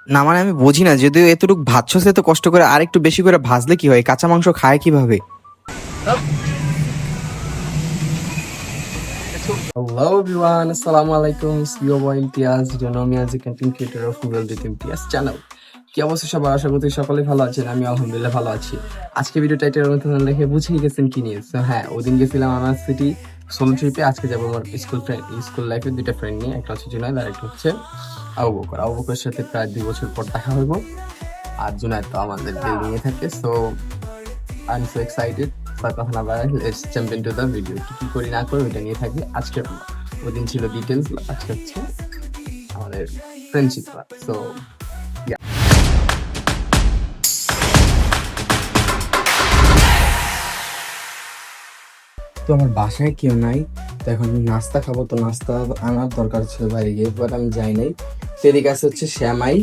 না মানে আমি বুঝি না, যদিও এতটুকু ভাজছো এত কষ্ট করে, আর একটু বেশি করে ভাজলে কি হয়? কাঁচা মাংস খায় কিভাবে? Hello everyone, Assalamu alaikum. It's your boy Imtiaz. You know me as a content creator of Google with Imtiaz channel. কি অবস্থা সবার? আশা করছি সকলেই ভালো আছেন। আমি আলহামদুলিল্লাহ ভালো আছি। আজকে ভিডিও টাইটেলের মধ্যে দেখে বুঝেই গেছেন কি নিয়ে। তো হ্যাঁ, ওদিন গেছিলাম আমার সিটি সোলো ট্রিপে। আজকে যাবো আমার স্কুল লাইফের দুইটা ফ্রেন্ড নিয়ে। একটা হচ্ছে জুনায়েদ আর একটা হচ্ছে আবু বকর। আবু বকরের সাথে প্রায় 2 বছর পর দেখা হইব। আর জুনায়েদ তো আমাদের বিল্ডিং এ থাকে। So I am so excited. কথা না বাড়াই, let's jump into the video. কি করি না করি ওইটা নিয়ে থাকবে আজকের ব্লগ। ওদিন ছিল ডিটেলস, আজকে হচ্ছে আমাদের ফ্রেন্ডশিপ। সো তো আমার বাসায় কেউ নাই, তো এখন আমি নাস্তা খাবো। তো নাস্তা আনার দরকার ছিল বাইরে গিয়ে, বাট আমি যাই নাই। সেদিকে আছে হচ্ছে শ্যামাই,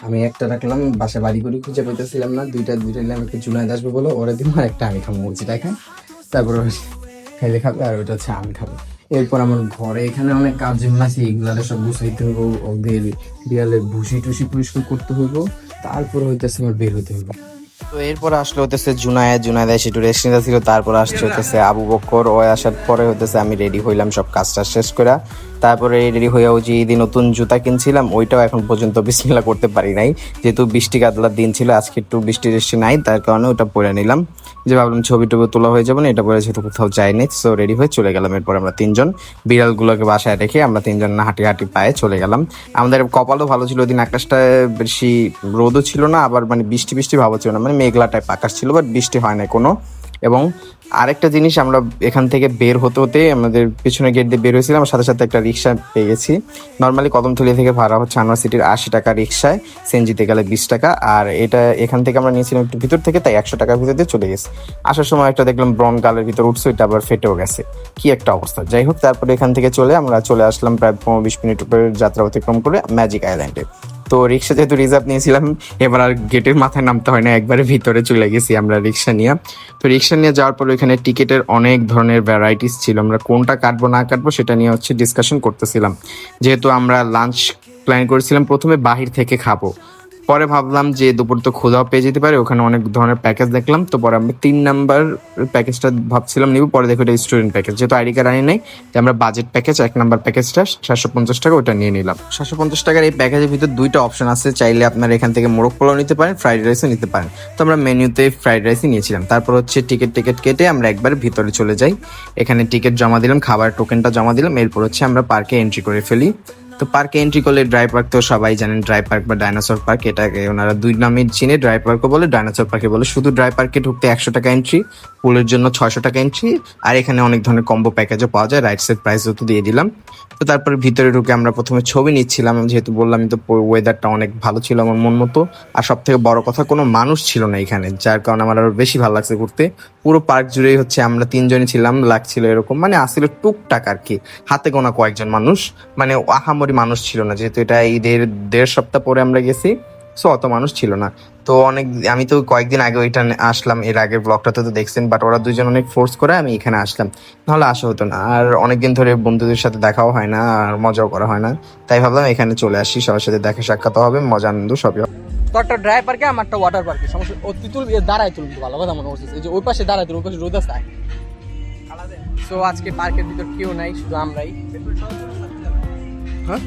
আমি একটা রাখলাম, বাসায় বাড়ি করে খুঁজে পেতেছিলাম না। দুইটা নিলাম, একটা জুনায়েদ আসবে বলো ওরা দিব, আর একটা আমি খাবো বলছি দেখায়। তারপর খাইলে খাবে, আর ওইটা হচ্ছে আমি খাবো। এরপর আমার ঘরে এখানে অনেক কাজ যেমন আছে, এগুলারে সব গুছাইতে হইব, ওদের বিড়ালের ভুসি টুসি পরিষ্কার করতে হইব, তারপর হইতেছে আমার বের হতে হইব। তো এরপর আসলে হতেছে জুনায়েদ এসে একটু রেস্ট নিতে ছিল। তারপর আসছে হতেছে আবু বকর, ও আসার পরে হতেছে আমি রেডি হইলাম সব কাজটা শেষ করে। তারপরে রেডি হয়েও যে ঈদে নতুন জুতা কিনছিলাম, ওইটাও এখন পর্যন্ত বিসমিল্লাহ করতে পারি নাই, যেহেতু বৃষ্টি কাতলার দিন ছিল। আজকে একটু বৃষ্টি নাই, তার কারণে ওটা পরে নিলাম, যে ভাবলাম ছবি টবি তোলা হয়ে যাবে না, এটা পরে যেহেতু কোথাও যায়নি। সো রেডি হয়ে চলে গেলাম। এরপর আমরা তিনজন বিড়ালগুলোকে বাসায় রেখে আমরা তিনজন হাঁটি হাঁটি পায়ে চলে গেলাম। আমাদের কপালও ভালো ছিল, ওদিন আকাশটা বেশি রোদও ছিল না, আবার মানে বৃষ্টি বৃষ্টি ভাবও ছিল না, মানে মেঘলা টাইপ আকাশ ছিল, বাট বৃষ্টি হয় না কোনো। এবং আরেকটা জিনিস, আমরা এখান থেকে বের হতে হতে আমাদের পিছনে গেট দিয়ে বের হয়েছিলাম, সাথে সাথে একটা রিক্সা পেয়ে গেছি। নর্মালি কদমতলী থেকে ভাড়া হচ্ছে আনোয়ার সিটির 80 টাকা রিক্সায়, সিএনজিতে গেলে 20 টাকা। আর এটা এখান থেকে আমরা নিয়েছিলাম একটু ভিতর থেকে, তাই 100 টাকার ভিতর দিয়ে চলে গেছে। আসার সময় একটা দেখলাম ব্রন গালের ভিতর উঠছে, ওইটা আবার ফেটেও গেছে, কি একটা অবস্থা। যাই হোক, তারপরে এখান থেকে আমরা চলে আসলাম প্রায় 15-20 মিনিট উপরে যাত্রা অতিক্রম করে ম্যাজিক আইল্যান্ডে। তো রিক্সা যেহেতু রিজার্ভ নিয়েছিলাম, এবার আর গেটের মাথায় নামতে হয় না, একবারে ভিতরে চলে গেছি আমরা রিক্সা নিয়ে। তো রিক্সা নিয়ে যাওয়ার পর ওইখানে টিকিটের অনেক ধরনের ভ্যারাইটিস ছিল, আমরা কোনটা কাটবো না কাটবো সেটা নিয়ে হচ্ছে ডিসকাশন করতেছিলাম। যেহেতু আমরা লাঞ্চ প্ল্যান করেছিলাম প্রথমে বাহির থেকে খাবো, পরে ভাবলাম যে দুপুর তো ক্ষুধাও পেয়ে যেতে পারে, ওখানে অনেক ধরনের প্যাকেজ দেখলাম। তো পরে আমি 3 নাম্বার প্যাকেজটা ভাবছিলাম নিব, পরে দেখো এটা স্টুডেন্ট প্যাকেজ, যেহেতু আইডি কার্ড আনি নাই, যে আমরা বাজেট প্যাকেজ 1 নাম্বার প্যাকেজটা 750 টাকা, ওটা নিয়ে নিলাম। 750 টাকার এই প্যাকেজের ভিতর 2টা অপশন আছে, চাইলে আপনারা এখান থেকে মোরগ পোলাও নিতে পারেন, ফ্রাইড রাইসও নিতে পারেন। তো আমরা মেনুতে ফ্রাইড রাইসই নিয়েছিলাম। তারপর হচ্ছে টিকিট কেটে আমরা একবার ভিতরে চলে যাই, এখানে টিকিট জমা দিলাম, খাবার টোকেনটা জমা দিলাম, এরপর হচ্ছে আমরা পার্কে এন্ট্রি করে ফেলি। তো পার্কে এন্ট্রি করলে ড্রাই পার্ক তো সবাই জানেন, ড্রাই পার্ক বা ডাইনোসর পার্ক, এটাকে ওনারা 2 নামে চিনে, ড্রাই পার্কও বলে ডাইনোসর পার্কে বলে। শুধু ড্রাই পার্কে ঢুকতে 100 টাকা এন্ট্রি, পুলের জন্য 600 টাকা এন্ট্রি, আর এখানে অনেক ধরনের কম্বো প্যাকেজও পাওয়া যায়, রাইডসের প্রাইসও তো দিয়ে দিলাম। তো তারপরে ভিতরে ঢুকে আমরা প্রথমে ছবি নিচ্ছিলাম, যেহেতু বললাম তো ওয়েদারটা অনেক ভালো ছিল আমার মন মতো, আর সব থেকে বড় কথা কোনো মানুষ ছিল না এখানে, যার কারণে আমার আরো বেশি ভালো লাগছে ঘুরতে। পুরো পার্ক জুড়েই হচ্ছে আমরা 3জনই ছিলাম, লাগছিল এরকম, মানে আসছিল টুকটাক আর কি, হাতে গোনা কয়েকজন মানুষ, মানে আহামরি মানুষ ছিল না, যেহেতু এটা ঈদের 1.5 সপ্তাহ পরে আমরা গেছি। সো অত মানুষ ছিল না। তো আমি তো কয়েকদিন আগে ওইটা আসলাম, এর আগের ব্লগটাতে তো দেখছেন, বাট ওরা 2জন অনেক ফোর্স করে আমি এখানে আসলাম, নাহলে আসা হতো না। আর অনেকদিন ধরে বন্ধুদের সাথে দেখাও হয় না, আর মজাও করা হয় না, তাই ভাবলাম এখানে চলে আসি, সবার সাথে দেখা সাক্ষাৎ হবে, মজা আনন্দ সবই হবে। তো একটা ড্রাই পার্কে, আমারটা ওয়াটার পার্কে, সমস্যা ও তুই দাঁড়ায় তুলুন, ভালো কথা মনে করছিস, এই যে ওই পাশে দাঁড়ায় তুল, ওই পাশে রোদ আছে। সো আজকে পার্কের ভিতর কেউ নাই, শুধু আমরাই। হ্যাঁ,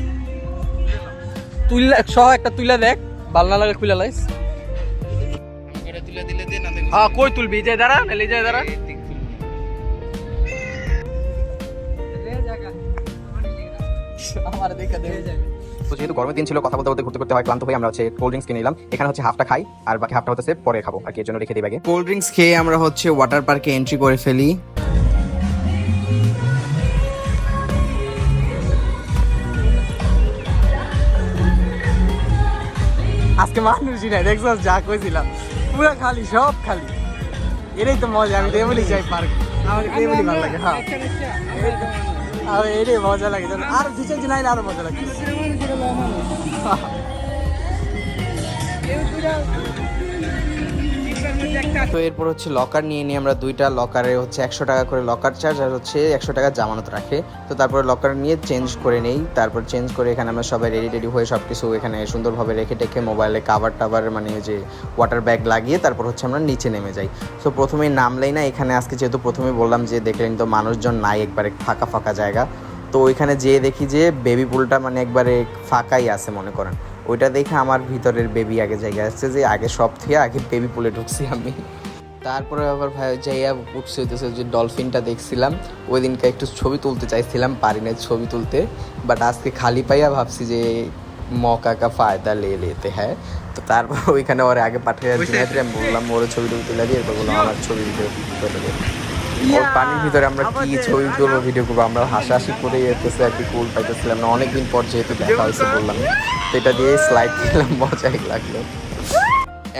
তুইলা সহ একটা তুইলা দেখ, ভালো না লাগে খুলে লাইস। হ্যাঁ, কই তুলবি? যাই দাঁড়া, নালে যাই দাঁড়া। আমার দেখা দে। তো যেহেতু গরমের দিন ছিল, কথা বলতে ঘুরতে করতে হয়, ক্লান্ত হয়ে আমরা হচ্ছে কোল্ড ড্রিঙ্কস কিনে নিলাম। এখানে হচ্ছে হাফটা খাই, আর বাকি হাফটা হচ্ছে পরে খাবো আর কি, এর জন্য রেখে দিই ব্যাগে। কোল্ড ড্রিঙ্কস খেয়ে আমরা হচ্ছে ওয়াটার পার্কে এন্ট্রি করে ফেলি। আজকে মানুষই নাই, দেখছো? যা কইছিলাম পুরো খালি, সব খালি। এটাই তো মজা, আমি তো এমনি যাই পার্ক, আমার এমনি ভালো লাগে। হ্যাঁ, আর এটাই মজা লাগে, আর 2-4 দিন আইলে আরো মজা লাগে। তো এরপর হচ্ছে লকার নিয়ে নিয়ে আমরা দুইটা লকারে হচ্ছে 100 টাকা করে লকার চার্জ আর হচ্ছে 100 টাকা জামানত রাখে। তো তারপরে লকার নিয়ে চেঞ্জ করে নেই, তারপর চেঞ্জ করে এখানে আমরা সবাই রেডি হয়ে সব কিছু এখানে সুন্দরভাবে রেখে টেখে মোবাইলে কাভার টাভার মানে যে ওয়াটার ব্যাগ লাগিয়ে তারপর হচ্ছে আমরা নিচে নেমে যাই। তো প্রথমেই নামলেই না এখানে আজকে যেহেতু প্রথমেই বললাম যে দেখলেন তো মানুষজন নাই, একবারে ফাঁকা ফাঁকা জায়গা। তো ওইখানে যেয়ে দেখি যে বেবি পুলটা মানে একবারে ফাঁকাই আছে মনে করেন। ওইটা দেখে আমার ভিতরের বেবি আগে জায়গায় আসছে যে আগে সব থেকে আগে বেবি পুলে ঢুকছি আমি। তারপরে আবার ভাই যাইয়া উঠছে হইতেছে যে ডলফিনটা দেখছিলাম, ওই দিনকে একটু ছবি তুলতে চাইছিলাম, পারি না ছবি তুলতে, বাট আজকে খালি পাইয়া ভাবছি যে মৌকা কা ফায়দা লেতে হ্যাঁ। তো তারপর ওইখানে ওর আগে পাঠিয়ে দিতে আমি বললাম ওর ছবি টবি তুলে দিয়ে, এরপর বললাম আমার ছবি ভিডিও তুলে দিয়ে। ওর পানির ভিতরে আমরা কি ছবি তুলবো ভিডিও করবো, আমরা হাসাহাসি করে যেতেছে আর কি, কুল পাইতেছিলাম না, অনেকদিন পর যেহেতু দেখা হয়েছে বললাম, তো এটা দিয়ে স্লাইড খেলাম, মজাই লাগলো।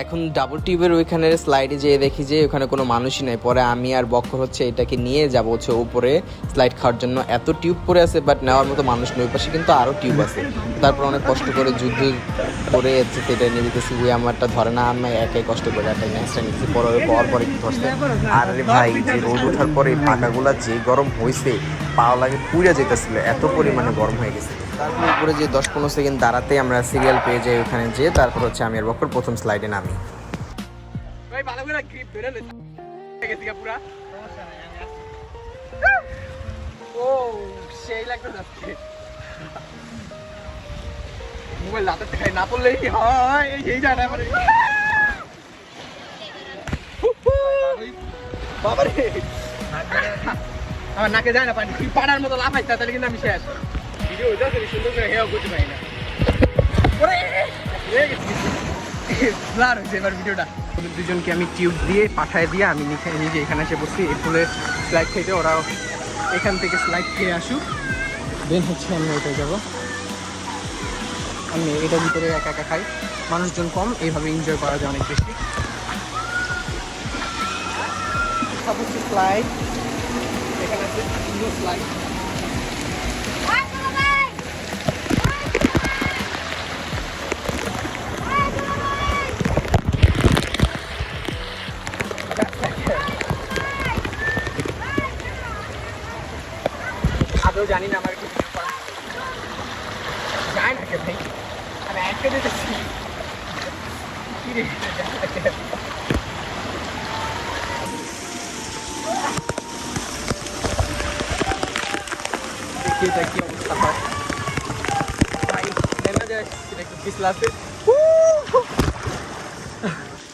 এখন ডাবল টিউবের ওইখানে স্লাইডে যেয়ে দেখি যে ওখানে কোনো মানুষই নাই। পরে আমি আর বক্কর হচ্ছে এটাকে নিয়ে যাবো হচ্ছে উপরে স্লাইড খাওয়ার জন্য, এত টিউব পরে আছে বাট নেওয়ার মতো মানুষ নেই, ওই পাশে কিন্তু আরও টিউব আছে। তারপর অনেক কষ্ট করে যুদ্ধ করে সেটা নিয়ে দিতেছি, ওই আমারটা ধরে না, আমি একাই কষ্ট করে একটা নেক্সটটা নিচ্ছি, পর একটু ধরছে। আর ভাই যে রোদ ওঠার পরে এই পাকাগুলা যে গরম হয়েছে, পাও লাগে পুড়ে যেতেছিল, এত পরিমাণে গরম হয়ে গেছে। তারপর উপরে যে 10-15 সেকেন্ড দাঁড়াতে আমরা সিরিয়াল পেয়ে যাই ওখানে যেয়ে, তারপর হচ্ছে আমি আর বক্কর প্রথম স্লাইডে নামি। মোবাইল হাতে খাই না পড়লেই কি হয়, এই জায়গাটা মানে বাবারে আমার নাকে যায় না পানি, পাড়ার মতো লাফাইতে তাহলে কিন্তু আমি শেষ। ভিডিও হইতেছে সুন্দর করে হেয়াও করতে পারি না, ব্লার হয়েছে এবার ভিডিওটা। ওদের দুজনকে আমি টিউব দিয়ে পাঠায় দিয়ে আমি নিজে এখানে এসে বসছি এই ফুলে স্লাইড খেতে, ওরা এখান থেকে স্লাইড খেয়ে আসুক, দেন হচ্ছে আমি ওইটায় যাবো। আমি এটার ভিতরে একা একা খাই, মানুষজন কম, এইভাবে এনজয় করা যায় অনেক বেশি। সব হচ্ছে স্লাইড, এখানে আছে সুন্দর স্লাইড। আদৌ জানি না আমার একটু ভিডিও করা যায় না কে ভাই, আমি আটকে দিতেছি কি রে দেখি এটা কি অবস্থা হয় ভাই, নেমে যায় একটু পিছলাতে।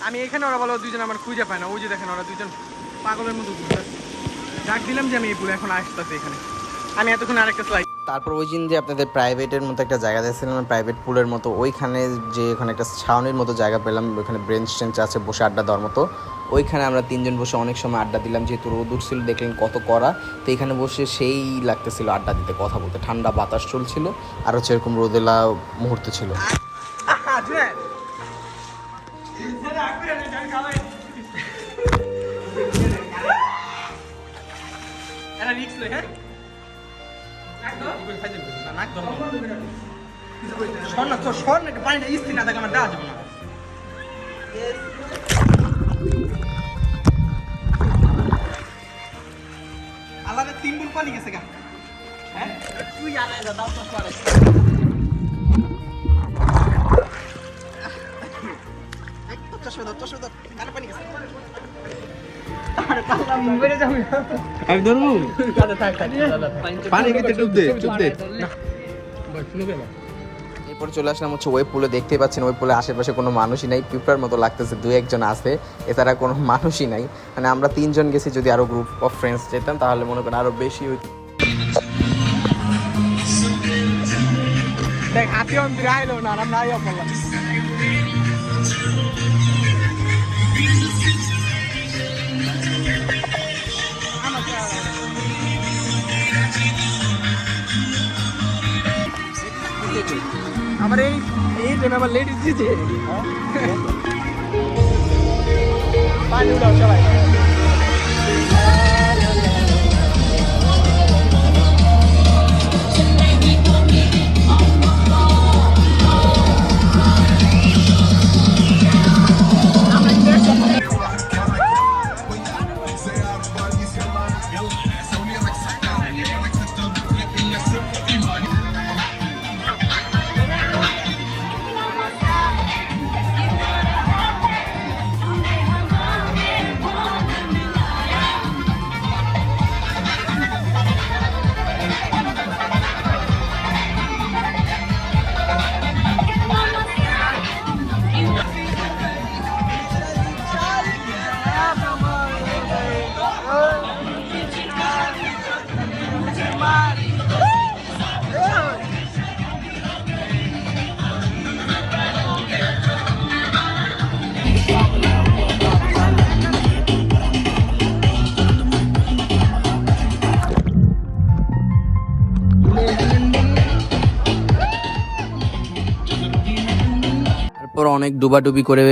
আমি এখানে, ওরা বলো দুইজন আমার খুঁজে পায় না, ওই যে দেখেন ওরা দুইজন পাগলের মতো ঘুরতেছে। ডাক দিলাম যে আমি এই পুলে এখন আসতেছি এখানে, আমি এতক্ষণ আরেকটা স্লাইড। তারপর ওই দিন যে আপনাদের প্রাইভেটের মতো একটা জায়গা দেখছিলাম, প্রাইভেট পুলের মতো, ওইখানে যে ওখানে একটা ছাউনির মতো জায়গা পেলাম, ওইখানে বেঞ্চ টেঞ্চ আছে বসে আড্ডা দেওয়ার মতো, ওইখানে আমরা তিনজন বসে অনেক সময় আড্ডা দিলাম, যেহেতু রোদ উঠছিল দেখলেন কত কড়া, তো এখানে বসে সেই লাগতেছিল আড্ডা দিতে, কথা বলতে, ঠান্ডা বাতাস চলছিল আর হচ্ছে এরকম রোদেলা মুহূর্ত ছিল। আলাদা 3 বুল পানি গেছে গা, হ্যাঁ তুই আলাদা দাও তো পারে। আমি ধরবো পানি ভিতরে ডুব দে এরপর চলে আসলাম হচ্ছে ওই পুলে, দেখতেই পাচ্ছেন ওই পুলে আশেপাশে কোনো মানুষই নাই, পিঁপড়ার মতো লাগতেছে, 2-1 আছে, এছাড়া কোনো মানুষই নাই। মানে আমরা 3 জন গেছি, যদি আরো গ্রুপ অফ ফ্রেন্ডস যেতাম তাহলে মনে করেন আরো বেশি হইতো। দেখ হাতি অন্তরে আইলো না, আমরা আইয়া পড়লাম। আমার এই জন্য আমার লেডিস দিচ্ছে পানি উঠাও সবাই। তারপর অনেক ডুবাডুবি করে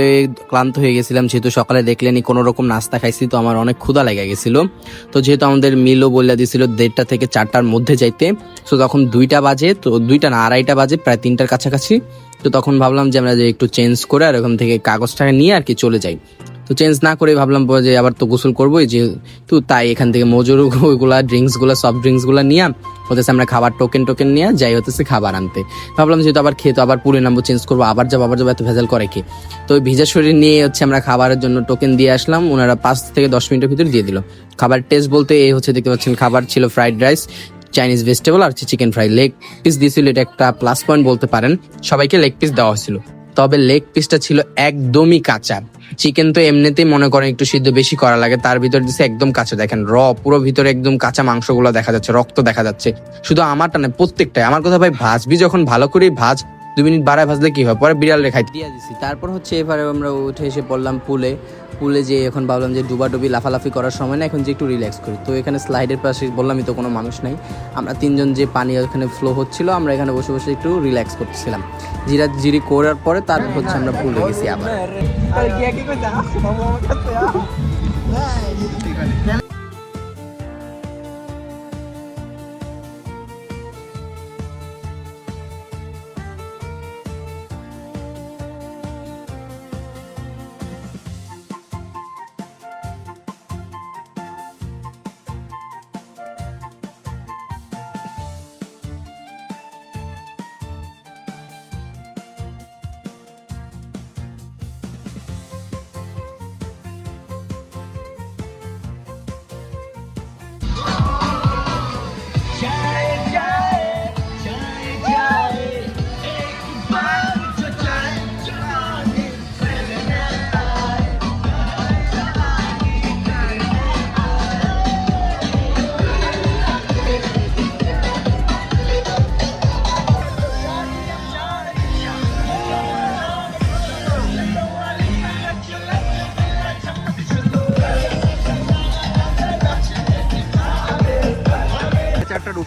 ক্লান্ত হয়ে গেছিলাম, যেহেতু সকালে দেখলেনি কোনো রকম নাস্তা খাইছি, তো আমার অনেক ক্ষুধা লেগে গেছিল। তো যেহেতু আমাদের মিলও বলে দিয়েছিল 1:30 থেকে 4টার মধ্যে যাইতে, তো তখন 2টা বাজে, তো 2টা না 2:30 বাজে, প্রায় 3টার কাছাকাছি। তো তখন ভাবলাম যে আমরা যে একটু চেঞ্জ করে আর ওখান থেকে কাগজটাকে নিয়ে আর কি চলে যাই। তো চেঞ্জ না করে ভাবলাম যে আবার তো গোসল করবোই, যেহেতু তাই এখান থেকে মজুর ওইগুলা ড্রিঙ্কসগুলো সফট ড্রিঙ্কসগুলো নিয়ে হতেছে আমরা খাবার টোকেন নিয়ে যাই হতেছে খাবার আনতে। ভাবলাম যেহেতু আবার খেয়ে তো আবার পুরে নামবো, চেঞ্জ করবো, আবার যাবো এত ভেজাল করে কি। তো ওই ভিজা শরীর নিয়ে হচ্ছে আমরা খাবারের জন্য টোকেন দিয়ে আসলাম, ওনারা 5 থেকে 10 মিনিটের ভিতরে দিয়ে দিল। খাবার টেস্ট বলতে এই হচ্ছে, দেখতে পাচ্ছেন খাবার ছিল ফ্রাইড রাইস, চাইনিজ ভেজিটেবল আর চিকেন ফ্রাই। লেগ পিস দিয়েছিল, এটা একটা প্লাস পয়েন্ট বলতে পারেন, সবাইকে লেগ পিস দেওয়া হয়েছিল। তবে লেগ পিসটা ছিল একদমই কাঁচা। চিকেন তো এমনিতেই মনে করেন একটু সিদ্ধ বেশি করা লাগে, তার ভিতর দিচ্ছে একদম কাঁচা। দেখেন পুরো ভিতরে একদম কাঁচা মাংসগুলো দেখা যাচ্ছে, রক্ত দেখা যাচ্ছে। শুধু আমারটা না, প্রত্যেকটাই। আমার কথা ভাই, ভাজবি যখন ভালো করে ভাজ, 2 মিনিট বাড়ায় ভাজলে কি হয়, পরে বিড়াল রেখাই দিয়ে দিছি। তারপর হচ্ছে এবারে আমরা উঠে এসে পড়লাম পুলে যে এখন ভাবলাম যে ডুবাডুবি লাফালাফি করার সময় না, এখন যে একটু রিল্যাক্স করি। তো এখানে স্লাইডের পাশে বললামই তো কোনো মানুষ নাই, আমরা 3জন যে পানি ওখানে ফ্লো হচ্ছিল, আমরা এখানে বসে বসে একটু রিল্যাক্স করতেছিলাম। জিরি করার পরে তারপর হচ্ছে আমরা পুলে গেছি আবার।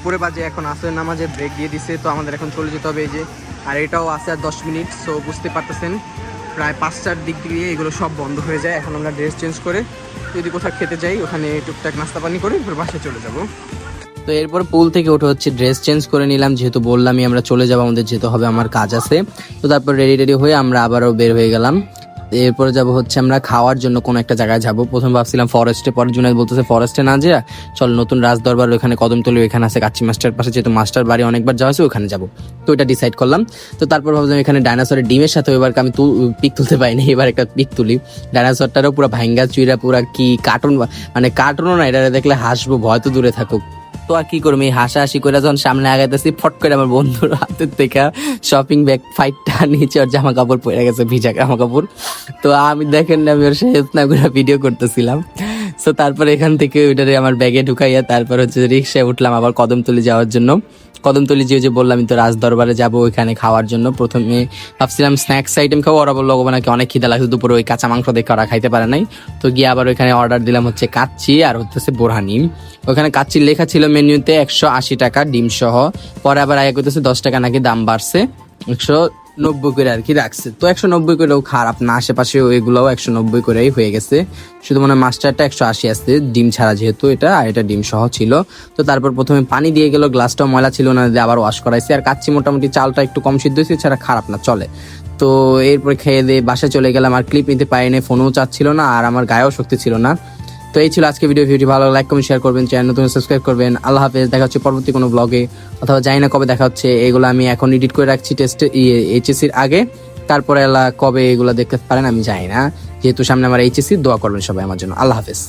উপরে বাজে, এখন আসরের নামাজের ব্রেক দিয়ে দিছে, তো আমাদের এখন চলে যেতে হবে এই যে। আর এটাও আছে আর 10 মিনিট, সো বুঝতে পারতেছেন প্রায় 5টার দিক দিয়ে এগুলো সব বন্ধ হয়ে যায়। এখন আমরা ড্রেস চেঞ্জ করে যদি কোথাও খেতে যাই, ওখানে টুকটাক নাস্তা পানি করে বাসায় চলে যাব। তো এরপর পুল থেকে উঠে হচ্ছে ড্রেস চেঞ্জ করে নিলাম, যেহেতু বললামই আমরা চলে যাবো, আমাদের যেতে হবে, আমার কাজ আছে। তো তারপর রেডি হয়ে আমরা আবারও বের হয়ে গেলাম। এরপরে যাব হচ্ছে আমরা খাওয়ার জন্য কোনো একটা জায়গায় যাব। প্রথম ভাবছিলাম ফরেস্টে, পরে জুনাইদ বলতেছে ফরেস্টে না যা চল নতুন রাজদরবার ওখানে কদমতলি ওখানে আছে, কাচ্চি মাস্টার পাশে, যেহেতু মাস্টার বাড়ি অনেকবার যাওয়া হয়েছে, ওখানে যাব। তো এটা ডিসাইড করলাম। তো তারপর ভাবলাম এখানে ডাইনোসরের ডিমের সাথে এবার আমি পিক তুলতে পাইনি, এবার একটা পিক তুলি। ডাইনোসরটারও পুরো ভাঙ্গা চুইরা পুরা কি কার্টুন, মানে কার্টুনও না, এটা দেখলে হাসবো, ভয় তো দূরে থাকুক। তো আর কি করবো, এই হাসাহাসি করে যখন সামনে আগাইতেছি, ফট করে আমার বন্ধুর হাতের থেকে শপিং ব্যাগ ফাইটটা নিচে, ওর জামা কাপড় পরে গেছে, ভিজা জামা কাপড়। তো আমি দেখেন আমি ওর হেল্প না করে ভিডিও করতেছিলাম। তো তারপর এখান থেকে ওইটারে আমার ব্যাগে ঢুকাইয়া তারপর হচ্ছে রিক্সায় উঠলাম আবার কদমতলি যাওয়ার জন্য। কদমতলি যে বললাম তো রাজদরবারে যাবো ওইখানে খাওয়ার জন্য। প্রথমে ভাবছিলাম স্ন্যাক্স আইটেম খাবো, ওরা বললো নাকি অনেক খিদা লাগছে দুপুরে, ওই কাঁচা মাংস দেখে ওরা খাইতে পারে নাই। তো গিয়ে আবার ওইখানে অর্ডার দিলাম হচ্ছে কাচ্চি আর হচ্ছে বোরহানি। ওখানে কাচ্চির লেখা ছিল মেনুতে 180 টাকা ডিম সহ, পরে আবার আগে করতেছে 10 টাকা নাকি দাম বাড়ছে, 190 করে আর কি রাখছে। তো 190 করেও খারাপ না, আশেপাশে ওইগুলোও 190 করেই হয়ে গেছে। শুধু মানে মাস্টারটা 180 আসছে ডিম ছাড়া, যেহেতু এটা, আর এটা ডিম সহ ছিল। তো তারপর প্রথমে পানি দিয়ে গেল, গ্লাসটাও ময়লা ছিল না, আবার ওয়াশ করাইছে। আর কাচ্চি মোটামুটি চালটা একটু কম সিদ্ধ হয়েছে, ছাড়া খারাপ না, চলে। তো এরপরে খেয়ে দিয়ে বাসায় চলে গেলাম, আর ক্লিপ নিতে পারিনি, ফোনও চাচ্ছিল না, আর আমার গায়েও শক্তি ছিল না। তো এই ছিল আজকে ভিডিওটি ভালো লাইক কমেন্ট শেয়ার করবেন, চ্যানেল নতুন সাবস্ক্রাইব করবেন। আল্লাহ হাফেজ, দেখা হচ্ছে পরবর্তী কোনো ব্লগে, অথবা জানি না কবে দেখা হচ্ছে। এগুলো আমি এখন এডিট করে রাখছি টেস্টে এইচএসসির আগে, তারপরে কবে এগুলো দেখতে পারেন আমি জানি না, যেহেতু সামনে আমার এইচএসসি। দোয়া করবেন সবাই আমার জন্য। আল্লাহ হাফেজ।